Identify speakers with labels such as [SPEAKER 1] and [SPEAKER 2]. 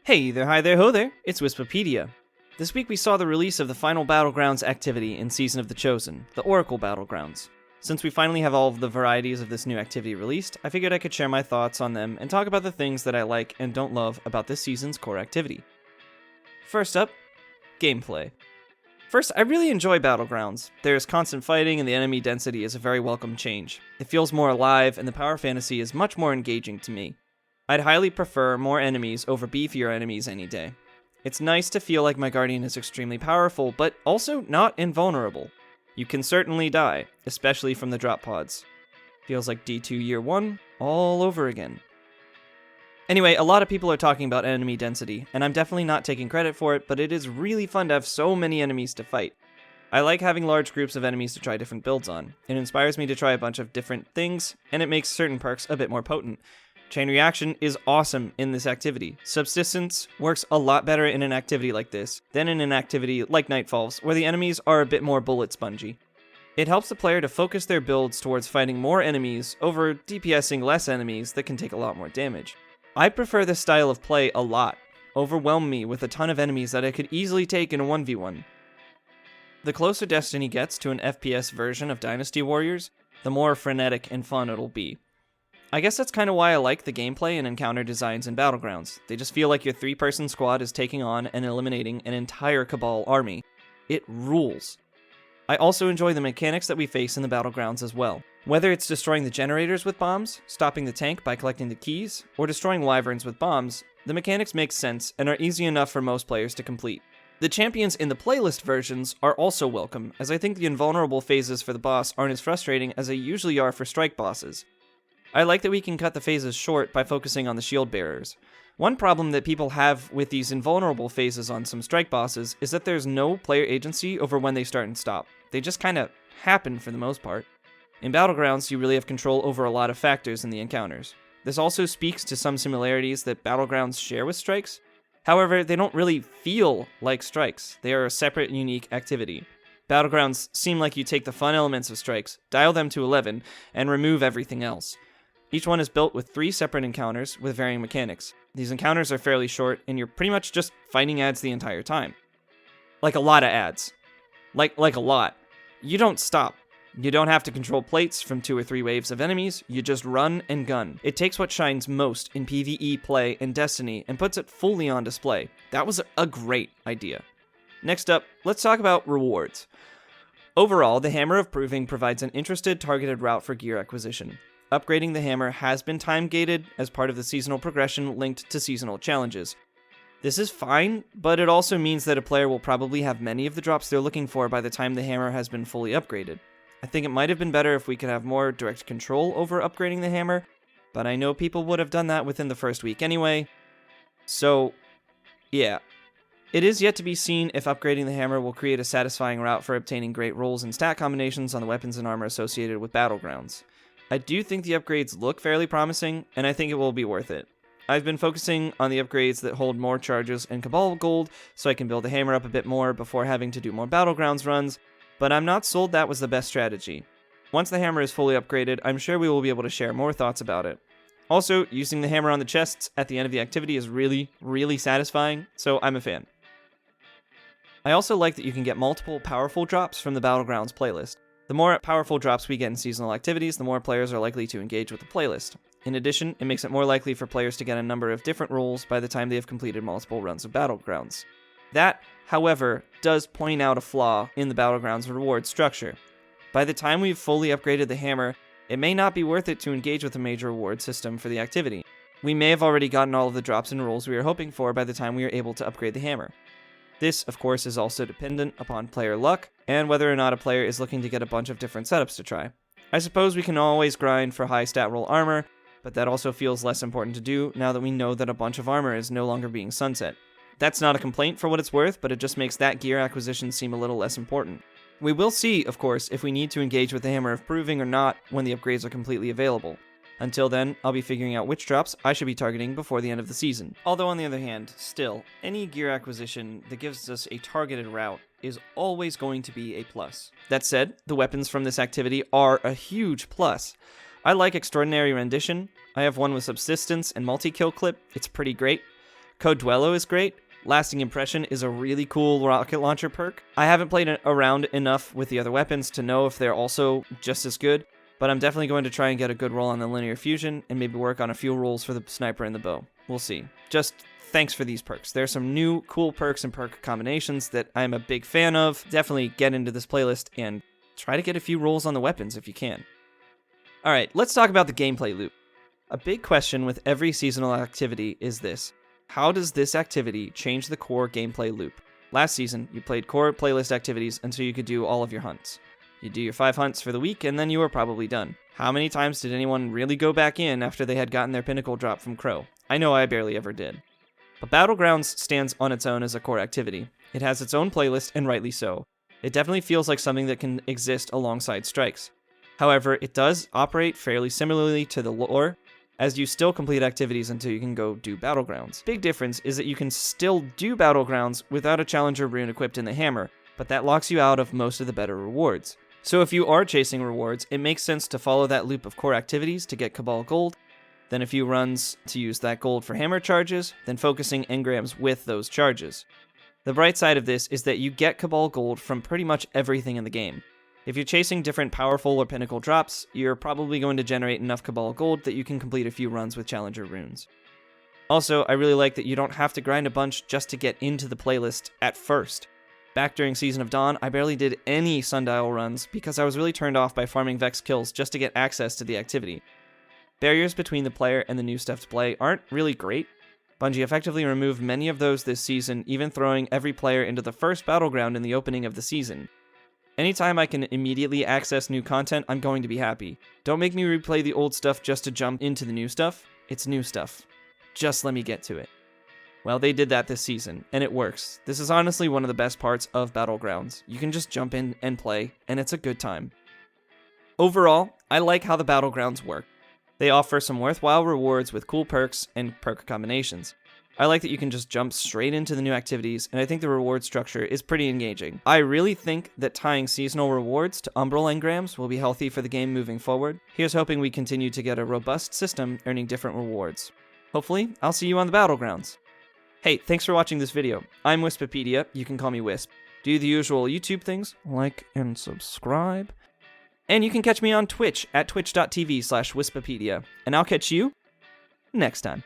[SPEAKER 1] Hey there, hi there, ho there, it's Wispopedia. This week we saw the release of the final Battlegrounds activity in Season of the Chosen, the Oracle Battlegrounds. Since we finally have all of the varieties of this new activity released, I figured I could share my thoughts on them and talk about the things that I like and don't love about this season's core activity. First up, gameplay. First, I really enjoy Battlegrounds. There's constant fighting and the enemy density is a very welcome change. It feels more alive and the power fantasy is much more engaging to me. I'd highly prefer more enemies over beefier enemies any day. It's nice to feel like my Guardian is extremely powerful, but also not invulnerable. You can certainly die, especially from the drop pods. Feels like D2 Year 1 all over again. Anyway, a lot of people are talking about enemy density, and I'm definitely not taking credit for it, but it is really fun to have so many enemies to fight. I like having large groups of enemies to try different builds on. It inspires me to try a bunch of different things, and it makes certain perks a bit more potent. Chain Reaction is awesome in this activity. Subsistence works a lot better in an activity like this than in an activity like Nightfalls, where the enemies are a bit more bullet spongy. It helps the player to focus their builds towards fighting more enemies over DPSing less enemies that can take a lot more damage. I prefer this style of play a lot. Overwhelm me with a ton of enemies that I could easily take in a 1v1. The closer Destiny gets to an FPS version of Dynasty Warriors, the more frenetic and fun it'll be. I guess that's kind of why I like the gameplay and encounter designs in Battlegrounds. They just feel like your 3-person squad is taking on and eliminating an entire Cabal army. It rules. I also enjoy the mechanics that we face in the Battlegrounds as well. Whether it's destroying the generators with bombs, stopping the tank by collecting the keys, or destroying wyverns with bombs, the mechanics make sense and are easy enough for most players to complete. The champions in the playlist versions are also welcome, as I think the invulnerable phases for the boss aren't as frustrating as they usually are for strike bosses. I like that we can cut the phases short by focusing on the shield bearers. One problem that people have with these invulnerable phases on some strike bosses is that there's no player agency over when they start and stop. They just kinda happen for the most part. In Battlegrounds, you really have control over a lot of factors in the encounters. This also speaks to some similarities that Battlegrounds share with strikes. However, they don't really feel like strikes. They are a separate, unique activity. Battlegrounds seem like you take the fun elements of strikes, dial them to 11, and remove everything else. Each one is built with 3 separate encounters with varying mechanics. These encounters are fairly short, and you're pretty much just fighting ads the entire time. Like a lot of ads. Like a lot. You don't stop. You don't have to control plates from 2 or 3 waves of enemies, you just run and gun. It takes what shines most in PvE play and Destiny and puts it fully on display. That was a great idea. Next up, let's talk about rewards. Overall, the Hammer of Proving provides an interested, targeted route for gear acquisition. Upgrading the hammer has been time-gated as part of the seasonal progression linked to seasonal challenges. This is fine, but it also means that a player will probably have many of the drops they're looking for by the time the hammer has been fully upgraded. I think it might have been better if we could have more direct control over upgrading the hammer, but I know people would have done that within the first week anyway. So, yeah. It is yet to be seen if upgrading the hammer will create a satisfying route for obtaining great rolls and stat combinations on the weapons and armor associated with Battlegrounds. I do think the upgrades look fairly promising, and I think it will be worth it. I've been focusing on the upgrades that hold more charges and Cabal gold, so I can build the hammer up a bit more before having to do more Battlegrounds runs, but I'm not sold that was the best strategy. Once the hammer is fully upgraded, I'm sure we will be able to share more thoughts about it. Also, using the hammer on the chests at the end of the activity is really, really satisfying, so I'm a fan. I also like that you can get multiple powerful drops from the Battlegrounds playlist. The more powerful drops we get in seasonal activities, the more players are likely to engage with the playlist. In addition, it makes it more likely for players to get a number of different roles by the time they have completed multiple runs of Battlegrounds. That, however, does point out a flaw in the Battlegrounds reward structure. By the time we've fully upgraded the hammer, it may not be worth it to engage with a major reward system for the activity. We may have already gotten all of the drops and rolls we were hoping for by the time we are able to upgrade the hammer. This, of course, is also dependent upon player luck, and whether or not a player is looking to get a bunch of different setups to try. I suppose we can always grind for high stat roll armor, but that also feels less important to do now that we know that a bunch of armor is no longer being sunset. That's not a complaint for what it's worth, but it just makes that gear acquisition seem a little less important. We will see, of course, if we need to engage with the Hammer of Proving or not when the upgrades are completely available. Until then, I'll be figuring out which drops I should be targeting before the end of the season. Although on the other hand, still, any gear acquisition that gives us a targeted route is always going to be a plus. That said, the weapons from this activity are a huge plus. I like Extraordinary Rendition. I have one with Subsistence and Multi-Kill Clip. It's pretty great. Code Duello is great. Lasting Impression is a really cool rocket launcher perk. I haven't played around enough with the other weapons to know if they're also just as good, but I'm definitely going to try and get a good roll on the linear fusion and maybe work on a few rolls for the sniper and the bow. We'll see. Just thanks for these perks. There are some new cool perks and perk combinations that I'm a big fan of. Definitely get into this playlist and try to get a few rolls on the weapons if you can. Alright, let's talk about the gameplay loop. A big question with every seasonal activity is this: how does this activity change the core gameplay loop? Last season, you played core playlist activities until you could do all of your hunts. You do your 5 hunts for the week, and then you were probably done. How many times did anyone really go back in after they had gotten their pinnacle drop from Crow? I know I barely ever did. But Battlegrounds stands on its own as a core activity. It has its own playlist, and rightly so. It definitely feels like something that can exist alongside strikes. However, it does operate fairly similarly to the lore, as you still complete activities until you can go do Battlegrounds. Big difference is that you can still do Battlegrounds without a challenger rune equipped in the hammer, but that locks you out of most of the better rewards. So if you are chasing rewards, it makes sense to follow that loop of core activities to get Cabal Gold, then a few runs to use that gold for hammer charges, then focusing engrams with those charges. The bright side of this is that you get Cabal Gold from pretty much everything in the game. If you're chasing different powerful or pinnacle drops, you're probably going to generate enough Cabal Gold that you can complete a few runs with challenger runes. Also, I really like that you don't have to grind a bunch just to get into the playlist at first. Back during Season of Dawn, I barely did any Sundial runs because I was really turned off by farming Vex kills just to get access to the activity. Barriers between the player and the new stuff to play aren't really great. Bungie effectively removed many of those this season, even throwing every player into the first battleground in the opening of the season. Anytime I can immediately access new content, I'm going to be happy. Don't make me replay the old stuff just to jump into the new stuff. It's new stuff. Just let me get to it. Well, they did that this season, and it works. This is honestly one of the best parts of Battlegrounds. You can just jump in and play, and it's a good time. Overall, I like how the Battlegrounds work. They offer some worthwhile rewards with cool perks and perk combinations. I like that you can just jump straight into the new activities, and I think the reward structure is pretty engaging. I really think that tying seasonal rewards to Umbral engrams will be healthy for the game moving forward. Here's hoping we continue to get a robust system earning different rewards. Hopefully, I'll see you on the Battlegrounds. Hey, thanks for watching this video. I'm Wispapedia, you can call me Wisp. Do the usual YouTube things, like and subscribe. And you can catch me on Twitch at twitch.tv/Wispapedia. And I'll catch you next time.